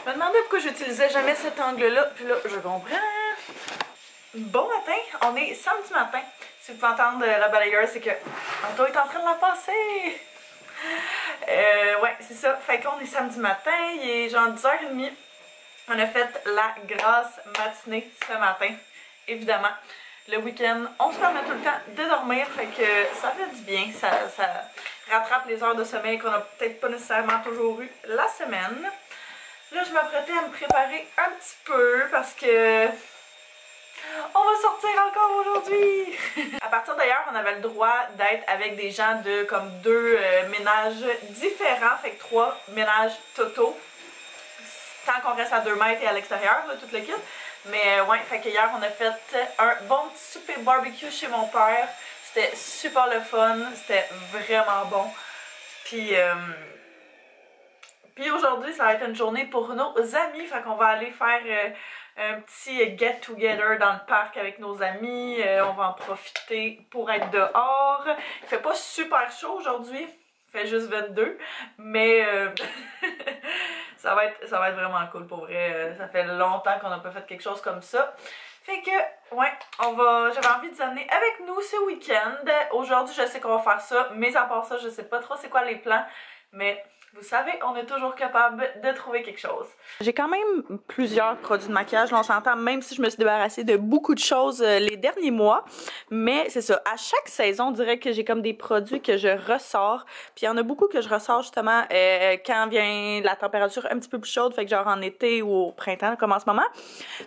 Je me demandais pourquoi j'utilisais jamais cet angle-là, puis là, je comprends. Bon matin, on est samedi matin. Si vous pouvez entendre la balayeuse, c'est que Anto est en train de la passer. Ouais, c'est ça. Fait qu'on est samedi matin, il est genre 10h30. On a fait la grasse matinée ce matin, évidemment. Le week-end, on se permet tout le temps de dormir, fait que ça fait du bien. Ça rattrape les heures de sommeil qu'on a peut-être pas nécessairement toujours eu la semaine. Là, je m'apprêtais à me préparer un petit peu parce que on va sortir encore aujourd'hui! À partir d'ailleurs, on avait le droit d'être avec des gens de comme deux ménages différents, fait que 3 ménages totaux. Tant qu'on reste à 2 mètres et à l'extérieur, toute le kit. Mais ouais, fait que hier, on a fait un bon petit souper barbecue chez mon père. C'était super le fun, c'était vraiment bon. Puis aujourd'hui, ça va être une journée pour nos amis. Fait qu'on va aller faire un petit get-together dans le parc avec nos amis. On va en profiter pour être dehors. Il fait pas super chaud aujourd'hui. Il fait juste 22. Mais ça va être vraiment cool pour vrai. Ça fait longtemps qu'on n'a pas fait quelque chose comme ça. Fait que, ouais, j'avais envie de vous amener avec nous ce week-end. Aujourd'hui, je sais qu'on va faire ça, mais à part ça, je sais pas trop c'est quoi les plans. Mais vous savez, on est toujours capable de trouver quelque chose. J'ai quand même plusieurs produits de maquillage, là, on s'entend, même si je me suis débarrassée de beaucoup de choses les derniers mois. Mais c'est ça, à chaque saison, on dirait que j'ai comme des produits que je ressors. Puis il y en a beaucoup que je ressors justement quand vient la température un petit peu plus chaude, fait que genre en été ou au printemps, comme en ce moment.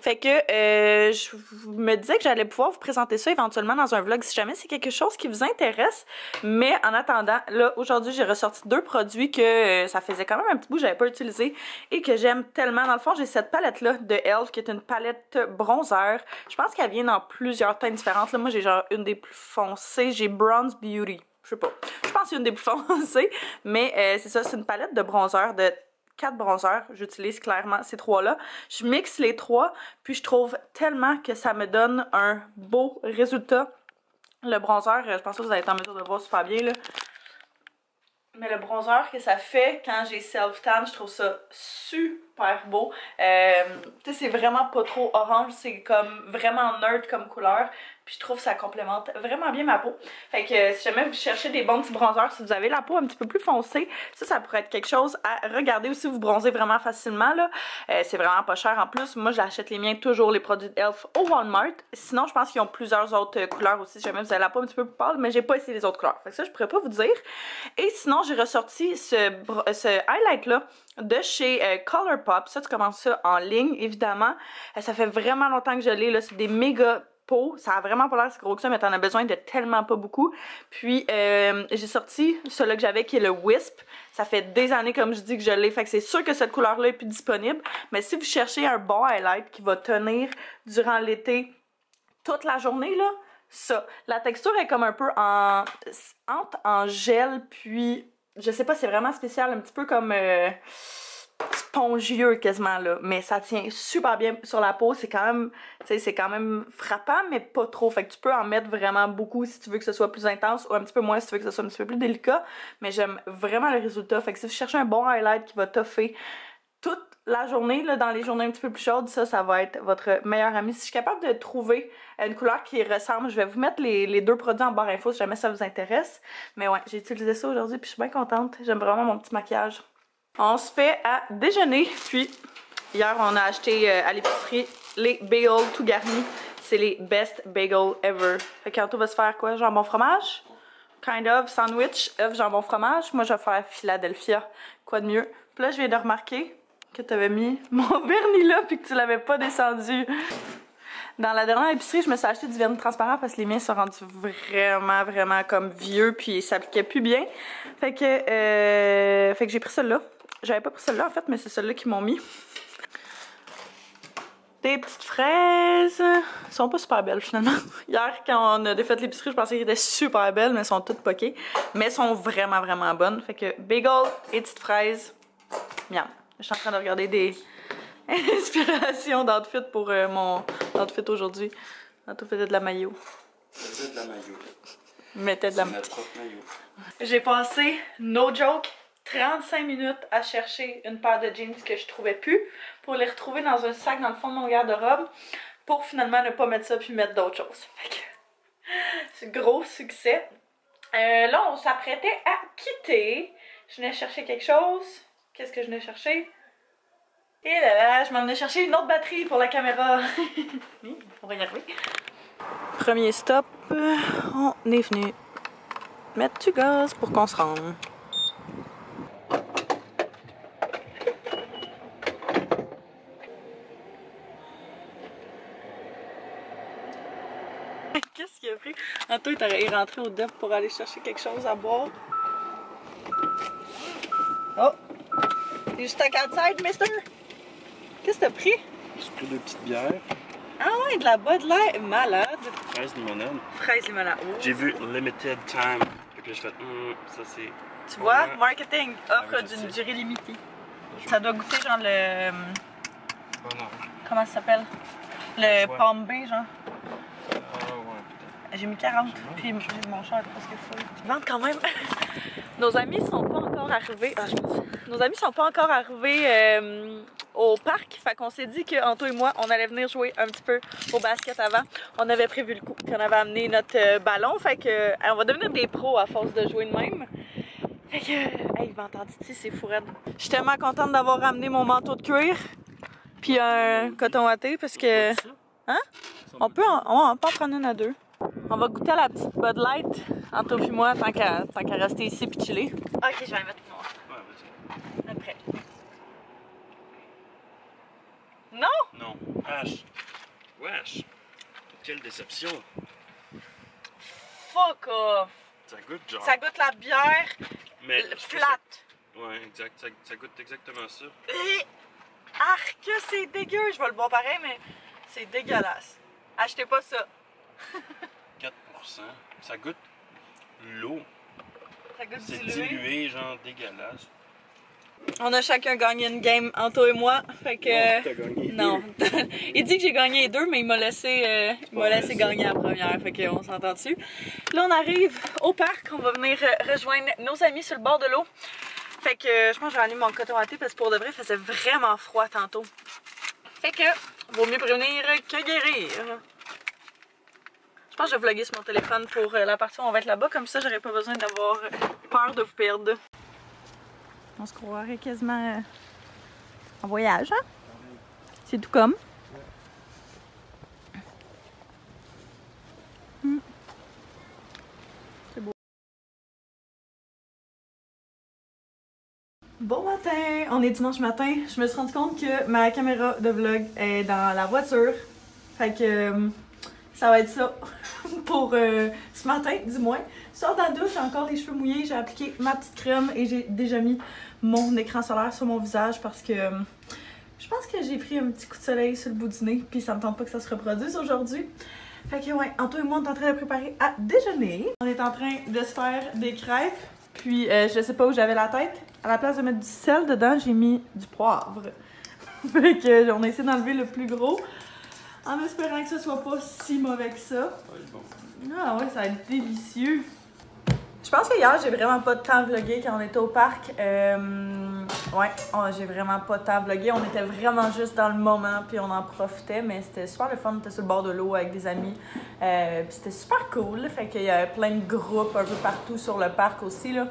Fait que je me disais que j'allais pouvoir vous présenter ça éventuellement dans un vlog si jamais c'est quelque chose qui vous intéresse. Mais en attendant, là, aujourd'hui, j'ai ressorti 2 produits que ça faisait quand même un petit bout que j'avais pas utilisé et que j'aime tellement. Dans le fond, j'ai cette palette-là de e.l.f. qui est une palette bronzer. Je pense qu'elle vient dans plusieurs teintes différentes. Là, moi, j'ai genre une des plus foncées. J'ai Bronze Beauty. Je sais pas. Je pense que c'est une des plus foncées. Mais c'est ça, c'est une palette de bronzer de 4 bronzers. J'utilise clairement ces 3-là. Je mixe les 3, puis je trouve tellement que ça me donne un beau résultat. Le bronzer, je pense que vous allez être en mesure de voir super bien, là. Mais le bronzer que ça fait quand j'ai self-tan, je trouve ça super beau. Tu sais, c'est vraiment pas trop orange, c'est comme vraiment neutre comme couleur. Puis je trouve que ça complémente vraiment bien ma peau. Fait que si jamais vous cherchez des bons petits bronzers, si vous avez la peau un petit peu plus foncée, ça pourrait être quelque chose à regarder aussi. Vous bronzez vraiment facilement, là. C'est vraiment pas cher en plus. Moi, j'achète les miens toujours, les produits de e.l.f. au Walmart. Sinon, je pense qu'ils ont plusieurs autres couleurs aussi, si jamais vous avez la peau un petit peu plus pâle, mais j'ai pas essayé les autres couleurs. Fait que ça, je pourrais pas vous dire. Et sinon, j'ai ressorti ce highlight-là de chez Colourpop. Ça, tu commences ça en ligne, évidemment. Ça fait vraiment longtemps que je l'ai, là. C'est des méga peau, ça a vraiment pas l'air si gros que ça, mais t'en as besoin de tellement pas beaucoup. Puis j'ai sorti celui que j'avais qui est le Wisp. Ça fait des années, comme je dis, que je l'ai, fait que c'est sûr que cette couleur-là est plus disponible. Mais si vous cherchez un bon highlight qui va tenir durant l'été toute la journée, là, ça. La texture est comme un peu en gel, puis je sais pas, c'est vraiment spécial, un petit peu comme spongieux quasiment là, mais ça tient super bien sur la peau. C'est quand même, tu sais, c'est quand même frappant, mais pas trop. Fait que tu peux en mettre vraiment beaucoup si tu veux que ce soit plus intense ou un petit peu moins si tu veux que ce soit un petit peu plus délicat. Mais j'aime vraiment le résultat. Fait que si vous cherchez un bon highlight qui va toffer toute la journée, là, dans les journées un petit peu plus chaudes, ça va être votre meilleur ami. Si je suis capable de trouver une couleur qui ressemble, je vais vous mettre les 2 produits en barre info si jamais ça vous intéresse. Mais ouais, j'ai utilisé ça aujourd'hui puis je suis bien contente. J'aime vraiment mon petit maquillage. On se fait à déjeuner, puis hier on a acheté à l'épicerie les bagels tout garnis. C'est les best bagels ever. Fait qu'Anto va se faire quoi? Jambon fromage? Kind of, sandwich, œuf, jambon fromage. Moi je vais faire Philadelphia. Quoi de mieux? Puis là je viens de remarquer que tu avais mis mon vernis là puis que tu l'avais pas descendu. Dans la dernière épicerie, je me suis acheté du vernis transparent parce que les miens sont rendus vraiment comme vieux puis ils s'appliquaient plus bien. Fait que j'ai pris celle-là. J'avais pas pris celle-là en fait, mais c'est celle-là qu'ils m'ont mis. Des petites fraises. Elles sont pas super belles finalement. Hier, quand on a défait l'épicerie, je pensais qu'elles étaient super belles, mais elles sont toutes poquées. Mais elles sont vraiment bonnes. Fait que bagel et petites fraises. Miam. Je suis en train de regarder des inspirations d'outfit pour mon outfit aujourd'hui. Anto faisait de la maillot. Faisait de la maillot. Mettait de la notre propre maillot. J'ai passé, no joke, 35 minutes à chercher une paire de jeans que je trouvais plus pour les retrouver dans un sac dans le fond de mon garde-robe pour finalement ne pas mettre ça puis mettre d'autres choses. Fait que c'est gros succès. Là, on s'apprêtait à quitter. Je venais chercher quelque chose. Qu'est-ce que je venais chercher? Et là là, je m'en venais chercher une autre batterie pour la caméra. Oui, on va y arriver. Premier stop, on est venu mettre du gaz pour qu'on se rende. Qu'est-ce qu'il a pris? Anto est rentré au DEP pour aller chercher quelque chose à boire. Oh! You stuck outside, mister? Qu'est-ce que t'as pris? J'ai pris 2 petites bières. Ah ouais, de la Bud Light, malade. Fraise limonade. Fraise limonade. Oh. J'ai vu Limited Time. Fait que là, je fais, ça c'est. Tu vois, marketing, offre ouais, d'une durée limitée. Ça doit goûter genre le. Oh non. Comment ça s'appelle? Le Palm Bay, genre. Ah ouais, J'ai mis 40, puis mon chat est presque full. Ils vendent quand même. Nos amis sont pas encore arrivés. Ah, je pense. Nos amis sont pas encore arrivés au parc. Fait qu'on s'est dit qu'Anto et moi, on allait venir jouer un petit peu au basket avant. On avait prévu le coup, puis on avait amené notre ballon. Fait que on va devenir des pros à force de jouer de même. Fait que, hey, Ventantiti, c'est fou raide. Je suis tellement contente d'avoir ramené mon manteau de cuir, puis un coton watté parce que. Hein? On peut en prendre une à deux. On va goûter à la petite Bud Light, Anto puis moi, tant qu'à rester ici puis chiller. Ok, je vais mettre moi. Ouais, vas-y. Après. Non? Non. Wesh. Wesh. Quelle déception. Fuck off. Ça goûte genre. Ça goûte la bière Mais flat. Ouais, exact. Ça goûte exactement ça. Arc, c'est dégueu. Je vais le boire pareil, mais c'est dégueulasse. Achetez pas ça. 4%. Ça goûte l'eau. Ça goûte C'est dilué. dilué, genre dégueulasse. On a chacun gagné une game, Anto et moi. Fait que. Non, t'as gagné non. Il dit que j'ai gagné 2, mais il m'a laissé, gagner la première. Fait qu'on s'entend dessus. Là, on arrive au parc. On va venir rejoindre nos amis sur le bord de l'eau. Fait que je pense que je vais aller mon coton à thé parce que pour de vrai, il faisait vraiment froid tantôt. Fait que, vaut mieux prévenir que guérir. Je pense que je vais vlogger sur mon téléphone pour la partie où on va être là-bas. Comme ça, j'aurais pas besoin d'avoir peur de vous perdre. On se croirait quasiment en voyage, hein? C'est tout comme. C'est beau. Bon matin! On est dimanche matin. Je me suis rendu compte que ma caméra de vlog est dans la voiture. Fait que ça va être ça pour ce matin, du moins. Je sors de la douche, j'ai encore les cheveux mouillés, j'ai appliqué ma petite crème et j'ai déjà mis mon écran solaire sur mon visage parce que je pense que j'ai pris un petit coup de soleil sur le bout du nez puis ça me tente pas que ça se reproduise aujourd'hui. Fait que ouais, Anto et moi on est en train de préparer à déjeuner. On est en train de se faire des crêpes puis je sais pas où j'avais la tête. À la place de mettre du sel dedans, j'ai mis du poivre. Fait que on a essayé d'enlever le plus gros en espérant que ce soit pas si mauvais que ça. Ouais, bon. Ah ouais, ça va être délicieux. Je pense que hier, j'ai vraiment pas de temps à vlogger quand on était au parc. Ouais, j'ai vraiment pas de temps à vlogger. On était vraiment juste dans le moment, puis on en profitait, mais c'était super le fun. On était sur le bord de l'eau avec des amis. Puis c'était super cool. Fait qu'il y avait plein de groupes un peu partout sur le parc aussi, là.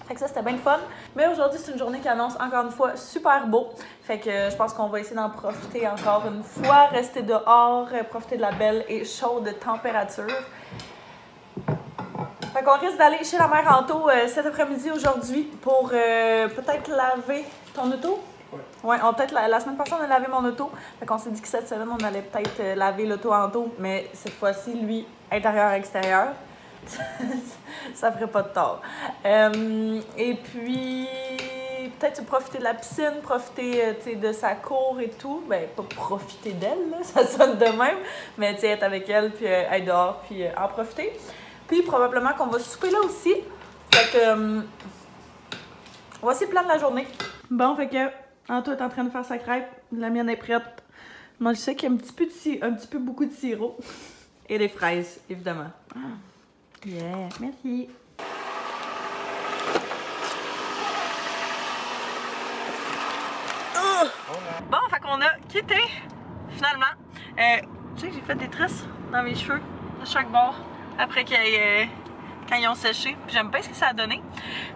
Fait que ça, c'était bien le fun. Mais aujourd'hui, c'est une journée qui annonce encore une fois super beau. Fait que je pense qu'on va essayer d'en profiter encore une fois. Rester dehors, profiter de la belle et chaude température. Fait qu'on risque d'aller chez la mère Anto cet après-midi aujourd'hui pour peut-être laver ton auto. Ouais, peut-être la semaine passée, on a lavé mon auto. Fait qu'on s'est dit que cette semaine, on allait peut-être laver l'auto Anto, mais cette fois-ci, lui, intérieur-extérieur. Ça ferait pas de tort. Et puis, peut-être profiter de la piscine, profiter de sa cour et tout. Ben, pas profiter d'elle, là, ça sonne de même, mais être avec elle, puis être dehors, puis en profiter. Puis probablement qu'on va souper là aussi. Fait que, voici le plan de la journée. Bon, fait que Anto est en train de faire sa crêpe. La mienne est prête. Moi, je sais qu'il y a un petit peu beaucoup de sirop. Et des fraises, évidemment. Yeah, merci. Bon, fait qu'on a quitté, finalement. Tu sais que j'ai fait des tresses dans mes cheveux, de chaque bord, après quand ils ont séché. J'aime bien ce que ça a donné.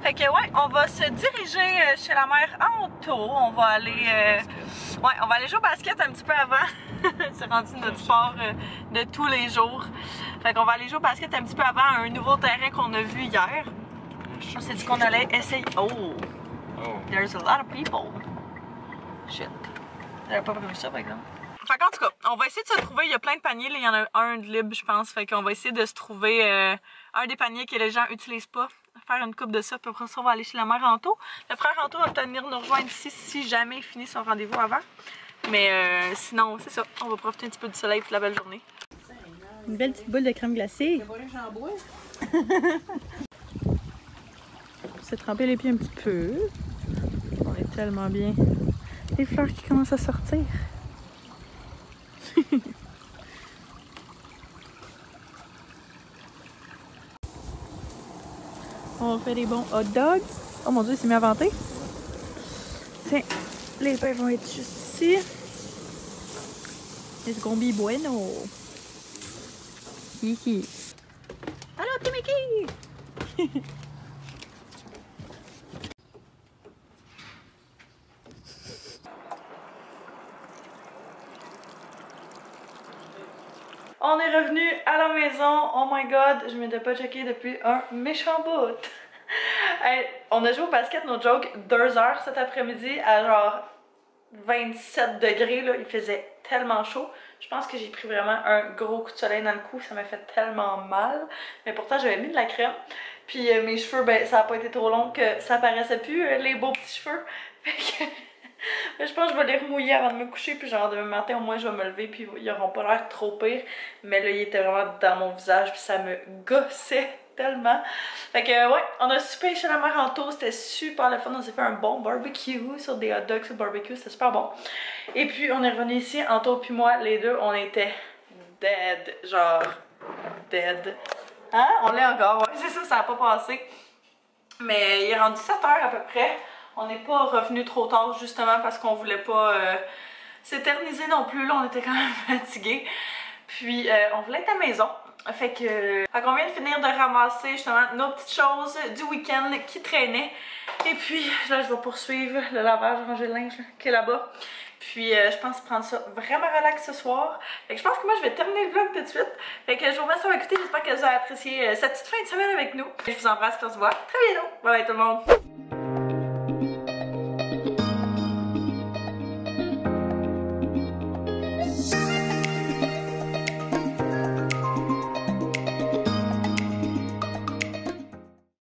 Fait que ouais, on va se diriger chez la mère en auto. On va aller jouer au basket un petit peu avant. C'est rendu notre sport de tous les jours. Fait qu'on va aller jouer au basket un petit peu avant un nouveau terrain qu'on a vu hier. On s'est dit qu'on allait essayer. Oh! There's a lot of people. Shit. J'avais pas prévu ça, par exemple. Fait qu'en tout cas, on va essayer de se trouver. Il y a plein de paniers. Là, il y en a un de libre, je pense. Fait qu'on va essayer de se trouver un des paniers que les gens utilisent pas. Faire une coupe de ça. Puis après ça, on va aller chez la mère Anto. Le frère Anto va peut-être venir nous rejoindre ici si jamais il finit son rendez-vous avant. Mais sinon, c'est ça. On va profiter un petit peu du soleil et de la belle journée. Une belle petite boule de crème glacée. On s'est trempé les pieds un petit peu. On est tellement bien. Les fleurs qui commencent à sortir. On fait des bons hot dogs. Oh mon dieu, il s'est mis à vanter. Tiens, les pains vont être juste ici. It's gonna be bueno. Hihi. Allô, Timiki! On est revenu à la maison. Oh my god, je m'étais pas checké depuis un méchant bout. Hey, on a joué au basket, no joke, 2 heures cet après-midi à genre 27 degrés. Là. Il faisait tellement chaud. Je pense que j'ai pris vraiment un gros coup de soleil dans le cou. Ça m'a fait tellement mal. Mais pourtant, j'avais mis de la crème. Puis mes cheveux, ben ça a pas été trop long que ça paraissait plus, les beaux petits cheveux. Fait que... je pense que je vais les remouiller avant de me coucher, puis genre demain matin au moins je vais me lever, puis ils auront pas l'air trop pire. Mais là, il était vraiment dans mon visage, puis ça me gossait tellement. Fait que ouais, on a soupé chez la mère Anto, c'était super le fun. On s'est fait un bon barbecue sur des hot dogs sur le barbecue, c'était super bon. Et puis on est revenu ici, Anto puis moi, les deux, on était dead, genre dead. Hein? On l'est encore, ouais, c'est ça, ça a pas passé. Mais il est rendu 7 heures à peu près. On n'est pas revenu trop tard justement parce qu'on voulait pas s'éterniser non plus. Là, on était quand même fatigués. Puis, on voulait être à la maison. Fait qu'on vient de finir de ramasser justement nos petites choses du week-end qui traînaient. Et puis, là, je vais poursuivre le lavage, ranger le linge là, qui est là-bas. Puis, je pense prendre ça vraiment relax ce soir. Fait que je pense que moi, je vais terminer le vlog tout de suite. Fait que je vous remercie d'avoir écouté. J'espère que vous avez apprécié cette petite fin de semaine avec nous. Je vous embrasse et on se voit très bientôt. Bye bye tout le monde!